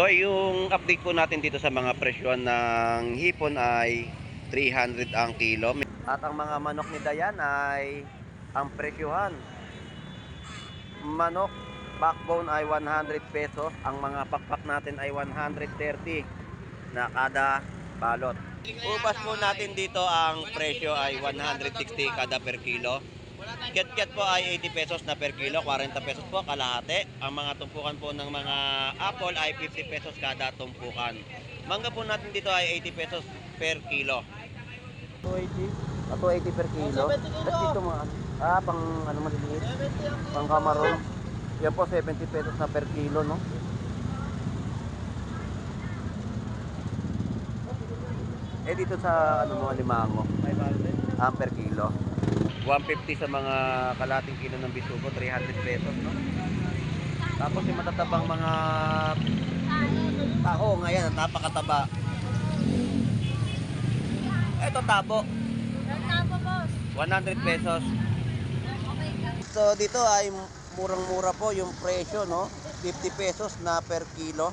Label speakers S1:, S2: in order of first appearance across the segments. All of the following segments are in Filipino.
S1: So yung update po natin dito sa mga presyon ng hipon ay 300 ang kilo. At ang mga manok ni Dayan ay ang presyohan. Manok backbone ay 100 pesos. Ang mga pakpak natin ay 130 na kada balot. Ubas po natin dito ang presyo ay 160 kada per kilo. Kiat-kiat po ay 80 pesos na per kilo, 40 pesos po kalahati. Ang mga tumpukan po ng mga apple ay 50 pesos kada tumpukan. Mangga po natin dito ay 80 pesos per kilo. 280? 280 per kilo? At dito mga, pang ano maliliit? Pang kamaron. Yan po 70 pesos na per kilo, no? Dito sa ano mo, limango, per kilo. 150 sa mga kalating kilo ng bisugo, 300 pesos, no? Tapos yung matatabang mga tao, ngayon, napakataba. Ito tabo.
S2: Tabo, boss.
S1: 100 pesos. So dito ay murang-mura po yung presyo, no? 50 pesos na per kilo.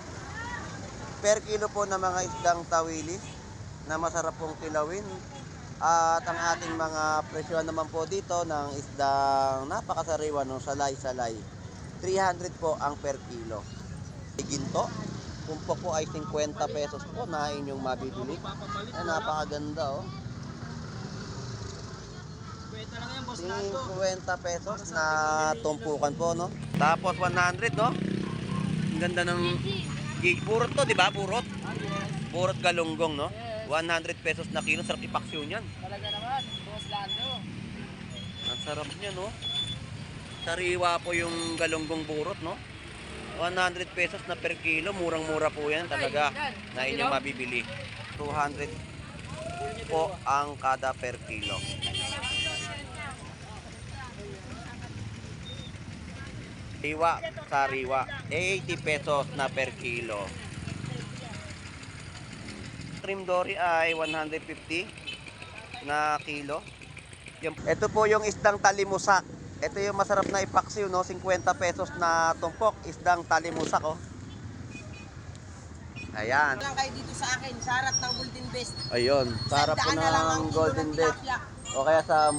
S1: Per kilo po na mga isdang tawilis na masarap pong kilawin. At ang ating mga presyo naman po dito ng isdang napakasariwa, no, salay-salay. 300 po ang per kilo. Ginto, kumpo po ay 50 pesos po na inyong mabibili. Ay, napakaganda, oh. 50 pesos na tumpukan po, no? Tapos 100, no? Ang ganda ng burot to, di ba? Burot. Burot galunggong, no? 100 pesos na kilo, sarap ipaksyo niyan.
S2: Talaga naman, boss Lando.
S1: Ang sarap niya, no? Sariwa po yung galunggong burot, no? 100 pesos na per kilo, murang-mura po yan talaga na inyong mabibili. 200 po ang kada per kilo. Sariwa, sariwa, 80 pesos na per kilo. Trim dory ay 150 na kilo. Ito po yung isdang talimusak. Ito yung masarap na ipaksiw, no? 50 pesos na tumpok, isdang talimusak, oh. Ayan.
S2: Lang kayo dito sa akin, sa harap ng Golden Best.
S1: Ayun, sarap po ng Golden Best. O kaya sa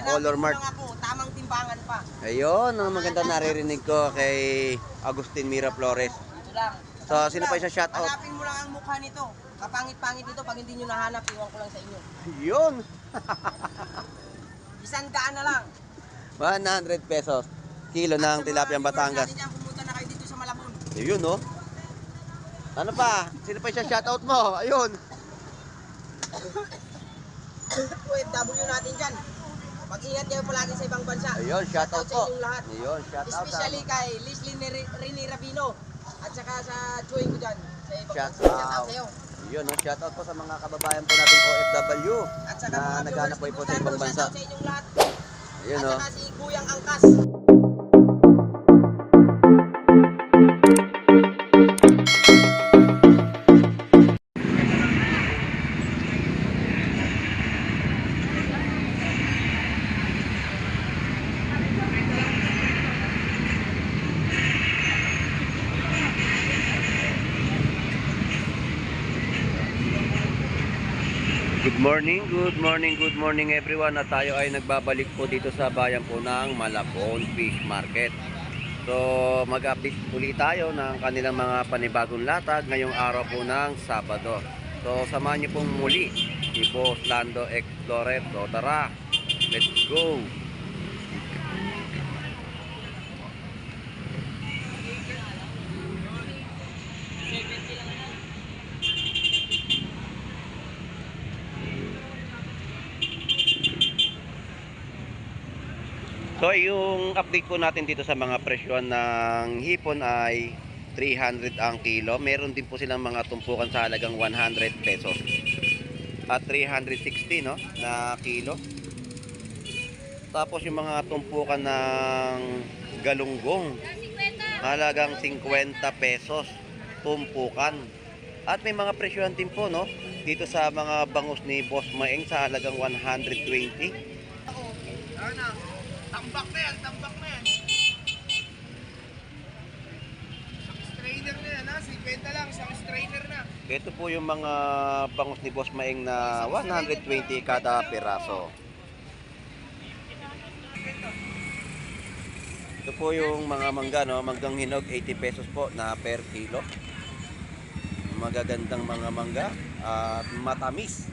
S1: Color Mart.
S2: Ako, tamang timbangan pa.
S1: Ayun, ang maganda naririnig ko kay Agustin Mira Flores.
S2: Ito lang.
S1: So, sino pa yung sa shoutout?
S2: Hanapin mo lang ang mukha nito. Kapangit-pangit nito, pag hindi nyo nahanap, iwan ko lang sa inyo.
S1: Ayun.
S2: 100 na lang.
S1: 100 pesos. Kilo ng tilapiang Batangas.
S2: Pumunta na kayo dito sa Malabon.
S1: Ayun, no? Ano pa? Sino pa yung shoutout mo? Ayun.
S2: OFW natin dyan. Mag-ingat kayo palagi sa ibang bansa.
S1: Ayun, shoutout po.
S2: Sa inyong lahat.
S1: Ayun, shoutout.
S2: Especially kay Leslie Rene Rabino. At saka sa chewing ko dyan. Sa ibang bansa.
S1: Shoutout
S2: Sa'yo.
S1: Ayun, no? Shoutout po sa mga kababayan po nating OFW
S2: At saka
S1: na
S2: mga
S1: naghanap po po sa ibang bansa.
S2: Shoutout sa inyong lahat.
S1: Ayun,
S2: At
S1: no?
S2: saka si Kuyang Angkas.
S1: Good morning everyone. At tayo ay nagbabalik po dito sa bayan po ng Malabon Fish Market. So mag-update ulit tayo ng kanilang mga panibagong latag ngayong araw po ng Sabado. So samahan niyo pong muli si Boss Lando Explorer. So tara, let's go! So yung update po natin dito sa mga presyon ng hipon ay 300 ang kilo. Meron din po silang mga tumpukan sa halagang 100 pesos. At 360, no, na kilo. Tapos yung mga tumpukan ng galunggong, halagang 50 pesos tumpukan. At may mga presyon din po, no, dito sa mga bangus ni Boss Maeng sa halagang 120.
S2: Tambak na yan, tambak na yan. Strainer 50 lang, isang strainer na.
S1: Ito po yung mga bangus ni Boss Maeng na 120 kada piraso. Ito po yung mga mangga, no? Manggang hinog, 80 pesos po na per kilo. Magagandang mga mangga at matamis.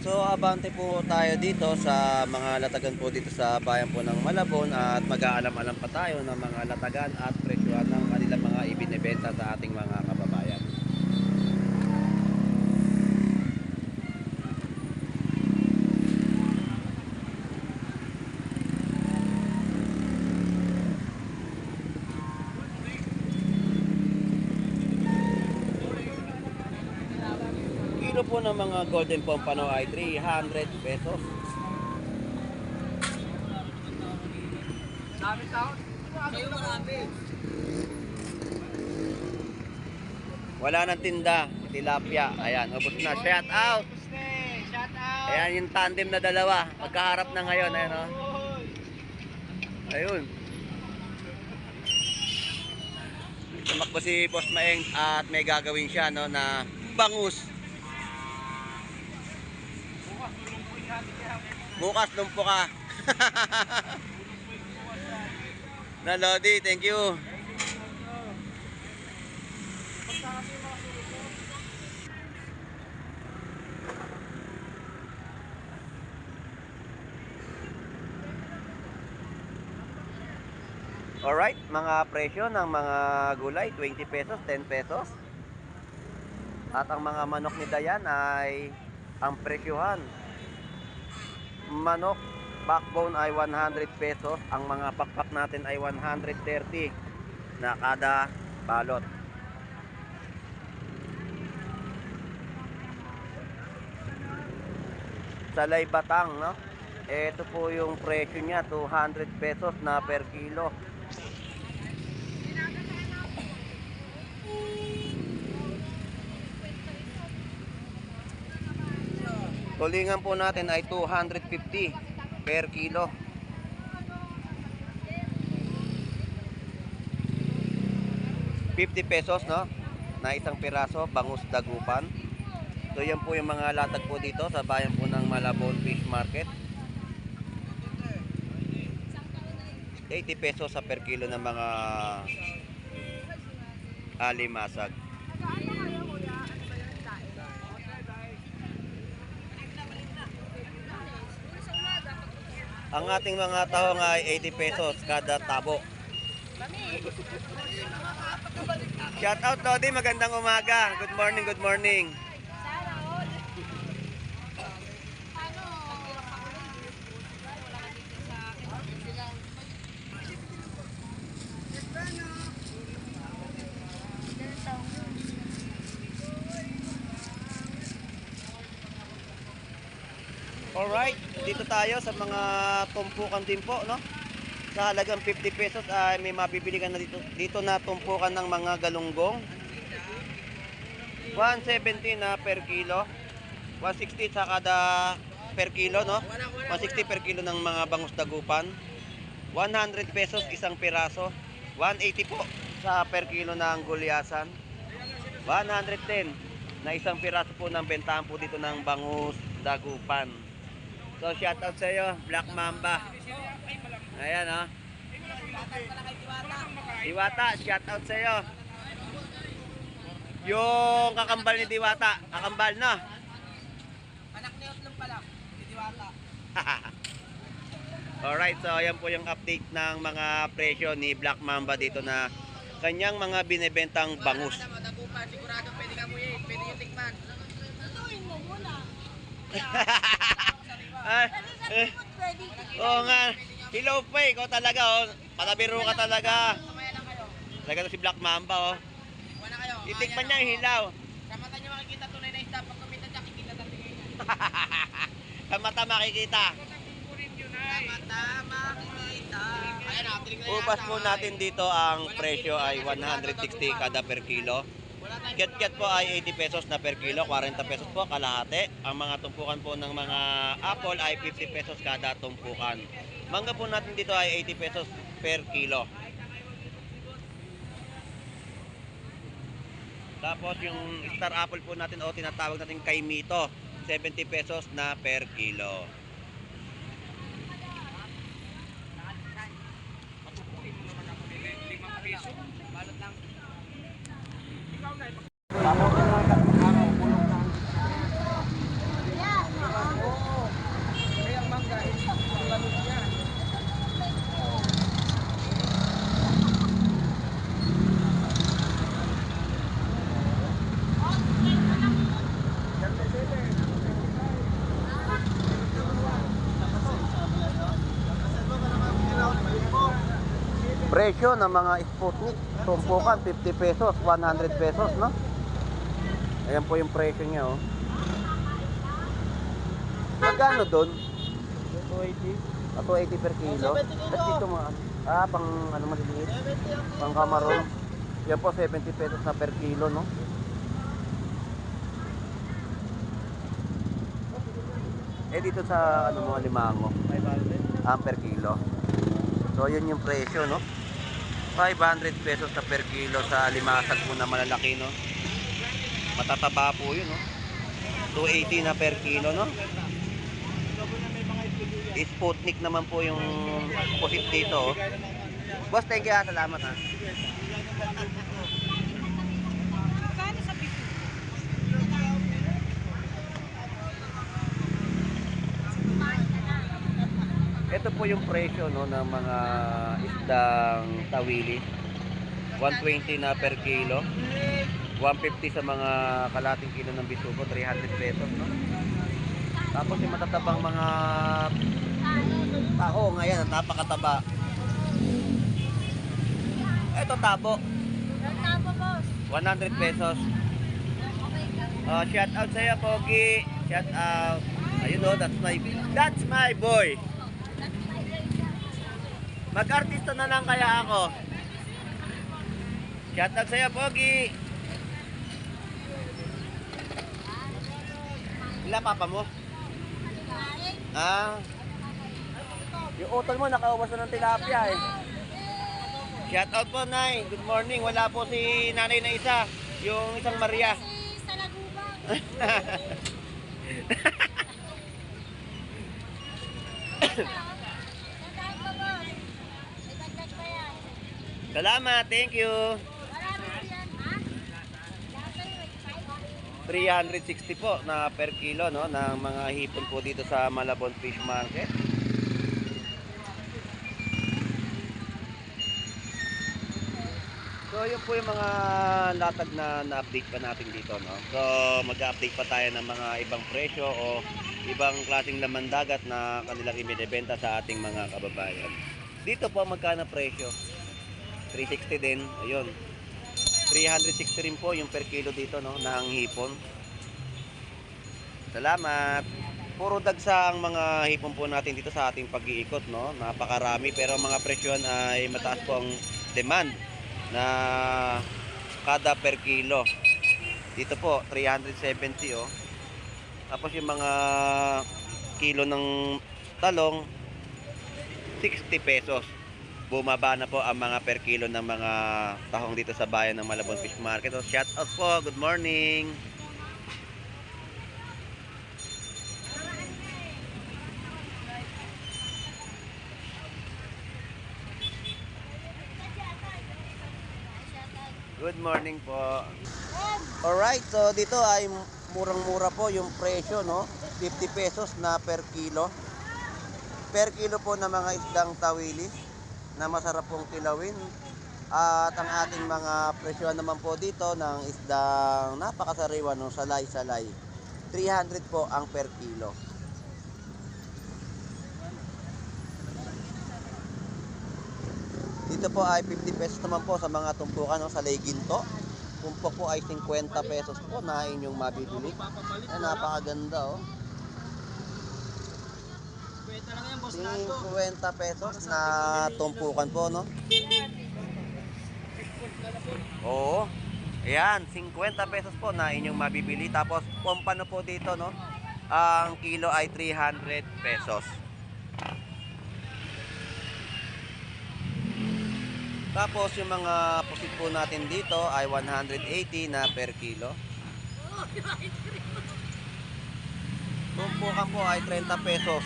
S1: So abante po tayo dito sa mga latagan po dito sa bayan po ng Malabon at mag-aalam-alam pa tayo ng mga latagan at presyohan ng kanilang mga ibinebenta sa ating mga kababayan. Kilo po ng mga golden pompano ay 300 pesos.
S2: Dami sound. Kayo marami.
S1: Wala nang tinda, tilapia. Ayan, ubos na. Shout out!
S2: Shout out.
S1: Ayan yung tandem na dalawa. Magkaharap na ngayon. Ayan, oh. Ayun. Tumakbo si Boss Maeng at may gagawin siya, no, na bangus. Bukas lumpo ka. Na Lodi, thank you. Alright, mga presyo ng mga gulay, 20 pesos, 10 pesos. At ang mga manok ni Dayan ay ang presyohan. Manok, backbone ay 100 pesos. Ang mga pakpak natin ay 130 na kada balot. Salay batang, no? Ito po yung presyo niya, 200 pesos na per kilo. Tulingan po natin ay 250 per kilo. ₱50, no? Na isang piraso, bangus dagupan. So yan po yung mga latag po dito sa bayan po ng Malabon Fish Market. 80 pesos sa per kilo ng mga alimasag. Ang ating mga tahong ay 80 pesos kada tabo. Shout out Lodi, magandang umaga. Good morning, good morning. Alright, dito tayo sa mga tumpukan din po, no? Sa halagang 50 pesos ay may mabibili ka na dito na tumpukan ng mga galunggong. 170 na per kilo. 160 sa kada per kilo, no? 160 per kilo ng mga bangus dagupan. 100 pesos isang piraso. 180 po sa per kilo ng gulyasan. 110 na isang piraso po ng bentahan po dito ng bangus dagupan. So shout out sa iyo, Black Mamba. Ayan, oh. Diwata, shout out sa iyo. Yung kakambal ni Diwata, kakambal na.
S2: Anak ni Otlong pala, si Diwata.
S1: Alright, so ayan po yung update ng mga presyo ni Black Mamba dito na kanyang mga binebentang bangus.
S2: Dagupan, sigurado pwede ka mo yun, pwede yung tikman. Tutuin mo muna.
S1: Oo nga. Hello pa, ikaw talaga, oh. Patabiro ka talaga. Talaga to si Black Mamba, oh.
S2: Wala kayo.
S1: Itikman niya ang hilaw.
S2: Sa mata niyo makikita tunay na isda. Pag kumita niya, kikita natin ngayon.
S1: Sa mata makikita.
S2: Sa mata makikita. Ayan,
S1: Upas po natin dito ang presyo ay 160 kada per kilo. Kiat-kiat po ay 80 pesos na per kilo, 40 pesos po kalahati. Ang mga tumpukan po ng mga apple ay 50 pesos kada tumpukan. Mangga po natin dito ay 80 pesos per kilo. Tapos yung star apple po natin o tinatawag natin kaimito, 70 pesos na per kilo. Presyo ng mga Sputnik, tumpukan 50 pesos, 100 pesos, no? Ayan po yung presyo niya, oh. Magkano doon? 280. 280 per kilo. Tapos dito mga, pang ano maliliit? Pang kamaron. Yan po 70 pesos na per kilo, no? Eh dito sa ano mga limango, 500 per kilo. So yun yung presyo, no? 500 pesos na per kilo sa limasag po na malalaki, no? Matataba po yun, no? 280 na per kilo, no? Sputnik naman po yung opposite dito, oh. Boss, thank you, ha. Salamat, ha. Ito po yung presyo, no, ng mga isdang tawili. 120 na per kilo. 150 sa mga kalating kilo ng bisugo, 300 pesos, no? Tapos yung matatabang mga tao, ngayon, napakataba. Ito tabo.
S3: Tabo, boss.
S1: 100 pesos. Shout out sa'yo, Pogi. Shout out. Ayun, no, that's my boy. Mag-artista na lang kaya ako. Shout out sa'yo, Pogi. Ila papa mo? Yung utol mo nakauwas na ng tilapia, eh. Shout out po, Nay. Good morning. Wala po si nanay na isa. Yung isang Maria.
S3: Si Salagubang. Sandaan ko, boss. May dagdag pa yan.
S1: Salamat. Thank you.
S3: Marami yan, ha? Dapat may
S1: 360 po na per kilo, no, ng mga hipon po dito sa Malabon Fish Market. So yun po yung mga latag na na-update pa natin dito, no. So mag-update pa tayo ng mga ibang presyo o ibang klaseng laman dagat na kanilang ibinebenta sa ating mga kababayan. Dito po magkano presyo? 360 din, ayun. 360 rin po yung per kilo dito, no, ng hipon. Salamat. Puro dagsa ang mga hipon po natin dito sa ating pag-iikot, no. Napakarami pero mga presyon ay mataas po ang demand na kada per kilo. Dito po 370, oh. Tapos yung mga kilo ng talong 60 pesos. Bumaba na po ang mga per kilo ng mga tahong dito sa bayan ng Malabon Fish Market. So, shout out po. Good morning. Good morning po. Alright, so dito ay murang-mura po yung presyo, no? 50 pesos na per kilo. Per kilo po ng mga isdang tawili na masarap pong kilawin. At ang ating mga presyo naman po dito ng isdang napakasariwa, no? Salay-salay. 300 po ang per kilo. Dito po ay 50 pesos naman po sa mga tumpukan, no, sa ginto. Tumpok po ay 50 pesos po na inyong mabibili. Ay, napakaganda, oh. 50 pesos na tumpukan po, no? Oo. Ayan, 50 pesos po na inyong mabibili. Tapos, pompano po dito, no? Ang kilo ay 300 pesos. Tapos, yung mga pusit po natin dito ay 180 na per kilo. Tumpukan po ay 30 pesos.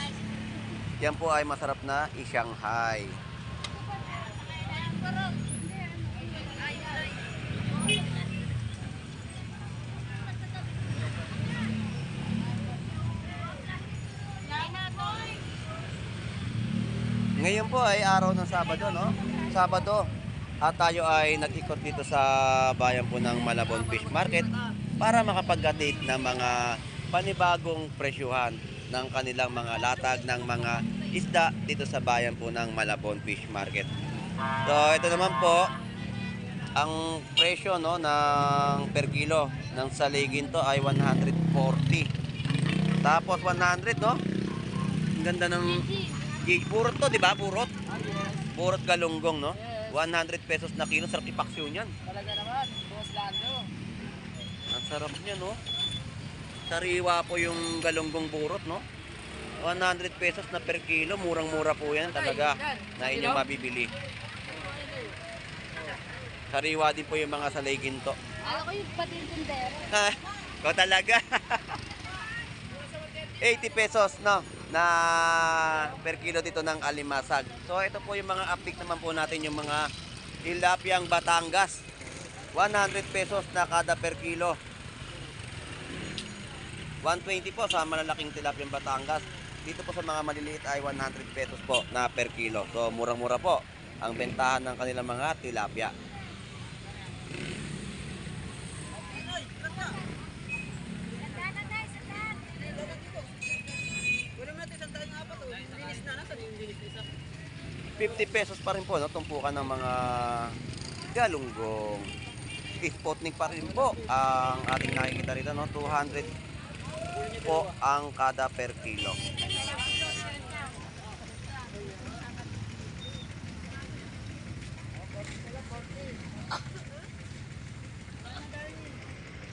S1: Yan po ay masarap na i-Shanghai. Ngayon po ay araw ng Sabado, no? Sabado. At tayo ay nag-ikot dito sa bayan po ng Malabon Fish Market para makapag-update ng mga panibagong presyuhan ng kanilang mga latag ng mga isda dito sa bayan po ng Malabon Fish Market. So, ito naman po ang presyo, no, ng per kilo ng saligin to ay 140. Tapos 100, no? Ang ganda ng purot to, di ba? Purot. Purot galunggong, no? 100 pesos na kilo. Sarap ipaksyon yan.
S2: Talaga naman, Boss Lando.
S1: Ang sarap niya, no? Sariwa po yung galunggong purot, no? 100 pesos na per kilo. Murang-mura po yan talaga na inyong mabibili. Sariwa din po yung mga saligin to.
S3: Alam ko yung pati yung tindero.
S1: Ha? Ikaw talaga. 80 pesos, no? Na per kilo dito ng alimasag. So ito po yung mga update naman po natin, yung mga tilapiyang Batangas. 100 pesos na kada per kilo. 120 po sa malalaking tilapiyang Batangas. Dito po sa mga maliliit ay 100 pesos po na per kilo. So murang-mura po ang bentahan ng kanilang mga tilapia.
S3: Sandaan na, sandaan.
S1: 50 pesos pa rin po, no? Tumpukan ng mga galunggong. Sputnik pa rin po ang ating nakikita rito, no? 200 po ang kada per kilo.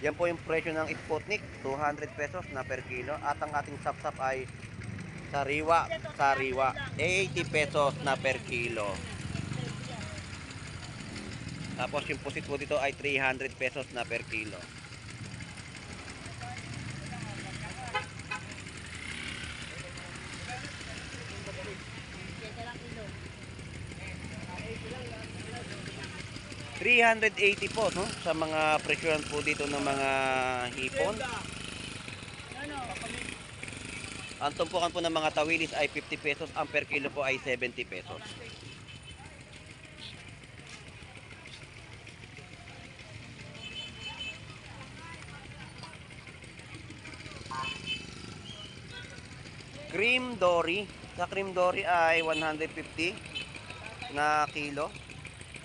S1: Yan po yung presyo ng Sputnik, 200 pesos na per kilo. At ang ating sapsap ay sariwa, 80 pesos na per kilo. Tapos yung pusit po dito ay 300 pesos na per kilo. $380 po, no? Sa mga presyohan po dito ng mga hipon. Ang tumpukan po ng mga tawilis ay 50 pesos. Ang per kilo po ay 70 pesos. Cream dory. Sa cream dory ay 150 na kilo.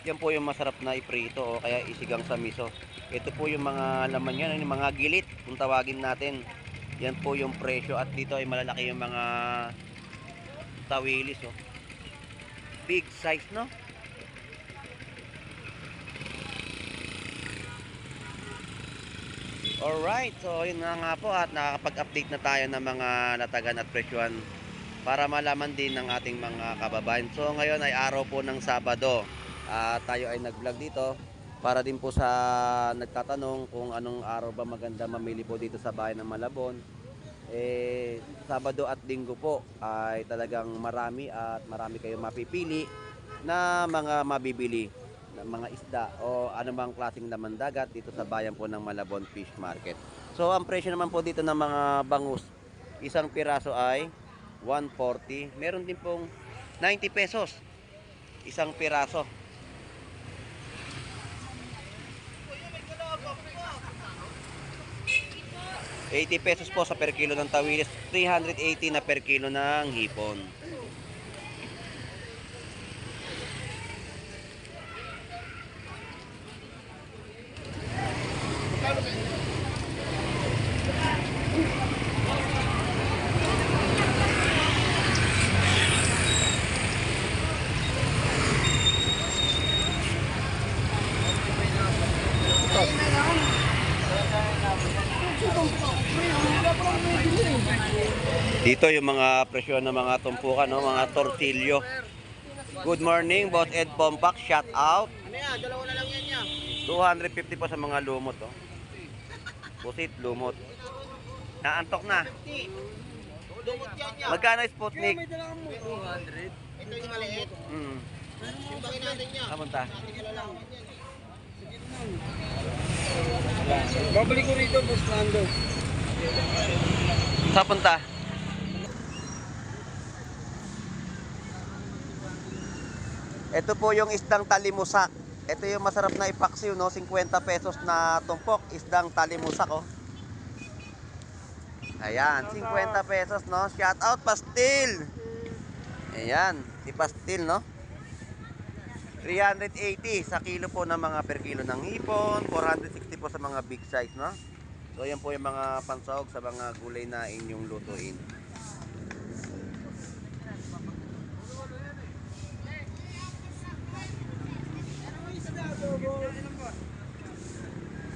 S1: Yan po yung masarap na iprito o kaya isigang sa miso. Ito po yung mga laman yan, yung mga gilit kung tawagin natin. Yan po yung presyo at dito ay malalaki yung mga tawilis, oh. Big size, no? Alright, so yun na nga po at nakakapag-update na tayo ng mga latagan at presyohan para malaman din ng ating mga kababayan. So ngayon ay araw po ng Sabado. Tayo ay nag-vlog dito para din po sa nagtatanong kung anong araw ba maganda mamili po dito sa bayan ng Malabon. Sabado at Linggo po ay talagang marami at marami kayong mapipili na mga mabibili na mga isda o anumang klaseng laman dagat dito sa bayan po ng Malabon Fish Market. So ang presyo naman po dito ng mga bangus, isang piraso ay 140. Meron din pong 90 pesos isang piraso. 80 pesos po sa per kilo ng tawilis, 380 na per kilo ng hipon. Ito yung mga presyo ng mga tumpukan, no? Mga tortilyo. Good morning, Boss Ed Pompak. Shout out.
S2: Ano yan? Dalawa na lang yan niya.
S1: 250 po sa mga lumot, oh. Pusit, lumot. Naantok na.
S2: Dumot yan niya.
S1: Magkano Sputnik?
S2: 200. Ito yung maliit. Timbangin natin niya.
S1: Kamunta.
S2: Babalik ko rito, Boss Lando.
S1: Sa punta. Ito po yung isdang talimusak. Ito yung masarap na ipaksiw, no? 50 pesos na tumpok. Isdang talimusak, oh. Ayan, 50 pesos, no? Shout out, pastil. Ayan, si pastil, no? 380 sa kilo po ng mga per kilo ng hipon. 460 po sa mga big size, no? So, yan po yung mga pansahog sa mga gulay na inyong lutuin.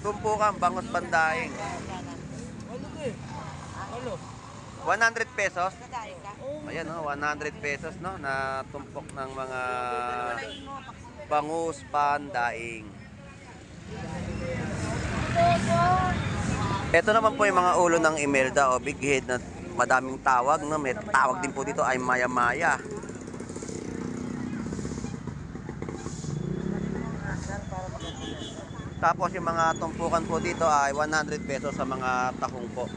S1: Tumpukan, bangus pandaing. 100 pesos. Ayan, no, 100 pesos, no, na tumpok ng mga bangus pandaing. Ito naman po yung mga ulo ng Imelda o big head na madaming tawag, no? May tawag din po dito ay maya-maya. Tapos yung mga tumpukan po dito ay 100 pesos sa mga tahong po.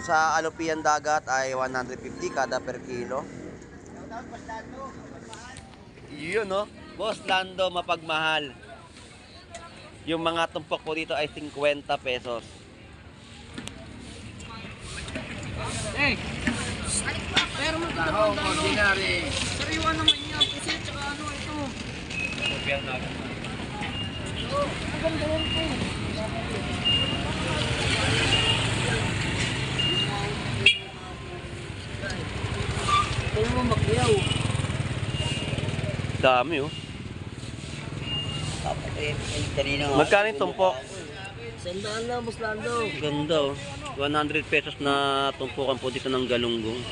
S1: Sa alupian dagat ay 150 kada per kilo. Yun, no? Boss Lando, mapagmahal. Yung mga tumpok po dito ay 50 pesos.
S2: Hey! Pero mo ito naman ordinary. Sariwa naman niya. Kasi tsaka ano ito.
S1: Alupian dagat.
S2: Ang ganda yan po. Ito mo magyaw.
S1: Dami, oh. Magkano yung tumpok?
S2: Sandaan na, Boss Lando.
S1: Ganda, oh. 100 pesos na tumpukan po dito ng galunggong.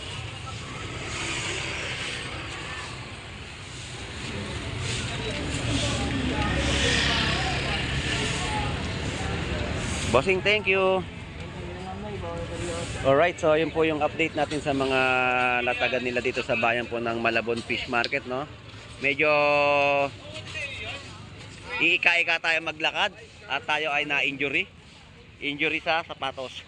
S1: Bossing, thank you. Alright, so yun po yung update natin sa mga latagan nila dito sa bayan po ng Malabon Fish Market, no? Medyo iika-ika tayo maglakad at tayo ay na-injury. Injury sa sapatos.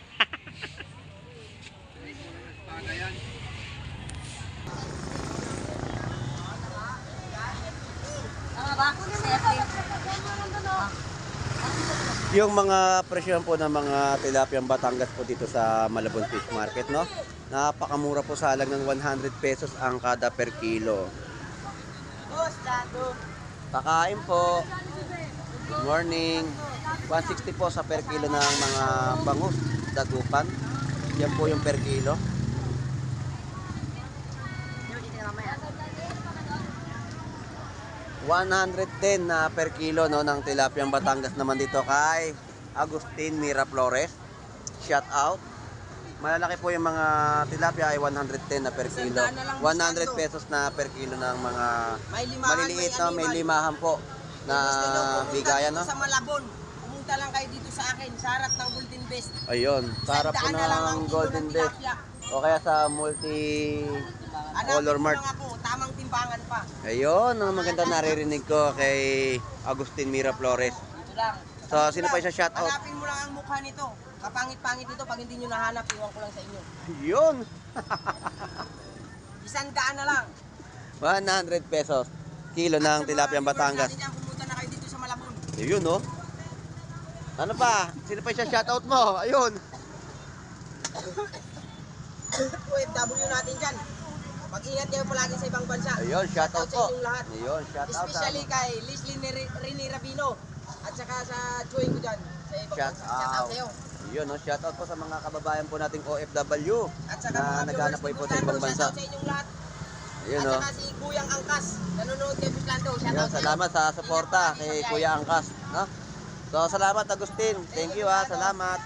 S1: Yung mga presyon po ng mga tilapiyang Batangas po dito sa Malabon Fish Market, no? Napakamura po sa halag ng 100 pesos ang kada per kilo.
S2: Boss Lando.
S1: Pakain po. Good morning. 160 po sa per kilo ng mga bangus, dagupan. Yan po yung per kilo. $110 na per kilo, no, ng tilapiyang Batangas naman dito kay Agustin Miraflores. Shout out. Malalaki po yung mga tilapia ay 110 na per kilo. 100 pesos na per kilo ng mga maliliit, no, may limahan po na bigayan, no.
S2: Sa Malabon, pumunta lang kayo dito sa akin, sa harap ng Golden Best.
S1: Ayun, sa harap po ng Golden Best. O kaya sa Color Mart.
S2: Ako, tamang timbangan pa.
S1: Ayun, ang maganda naririnig ko kay Agustin Miraflores.
S2: Dito lang.
S1: So, sino pa yung shout out?
S2: Hanapin mo lang ang mukha nito. Kapangit-pangit nito, pag hindi nyo nahanap, iwan ko lang sa inyo.
S1: Ayun.
S2: 100 na lang.
S1: 100 pesos. Kilo ng tilapiyang Batangas.
S2: Pumunta na kayo dito sa Malabon.
S1: Ayun, no? Ano pa? Sino pa yung shout out mo? Ayun.
S2: OFW natin dyan. Mag-ingat kayo palagi sa ibang bansa.
S1: Ayun, shout out
S2: sa
S1: po.
S2: inyong lahat.
S1: Ayun, shout out.
S2: Especially kay Leslie Rini Rabino. At saka sa chewing ko dyan. Sa ibang
S1: Shout
S2: bansa. Shout out
S1: out.
S2: sa'yo.
S1: Ayun, no? Shout out po sa mga kababayan po nating OFW
S2: At saka
S1: na
S2: mga
S1: naghanap po
S2: viewers
S1: po
S2: ni
S1: sa ibang
S2: Buslando,
S1: bansa.
S2: shout out sa inyong lahat.
S1: Ayun,
S2: At
S1: no?
S2: saka si Kuyang Angkas. Nanonood kay Buslando. Shout
S1: Ayun,
S2: out sa'yo.
S1: salamat sa suporta kay Kuya Angkas, no? So, salamat Agustin. Thank you, ha. Salamat.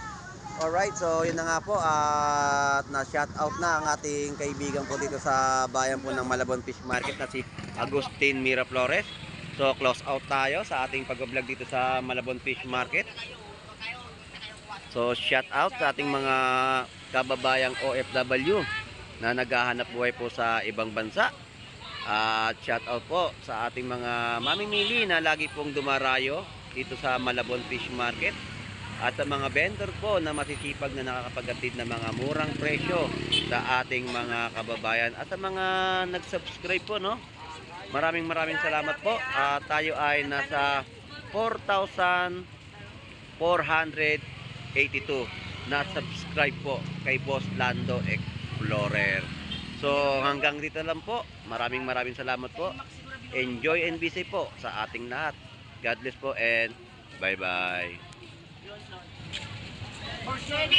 S1: Alright, so yun na nga po at na-shout out na ang ating kaibigan po dito sa bayan po ng Malabon Fish Market na si Agustin Miraflores. So close out tayo sa ating pag-vlog dito sa Malabon Fish Market. So shout out sa ating mga kababayang OFW na naghahanap buhay po sa ibang bansa. At shout out po sa ating mga mamimili na lagi pong dumarayo dito sa Malabon Fish Market. At sa mga vendor po na masisipag na nakakapaghatid ng mga murang presyo sa ating mga kababayan. At sa mga nag-subscribe po, no? Maraming salamat po. Tayo ay nasa 4,482 na subscribe po kay Boss Lando Explorer. So hanggang dito lang po. Maraming salamat po. Enjoy and be safe po sa ating lahat. God bless po and bye-bye.
S2: For sale.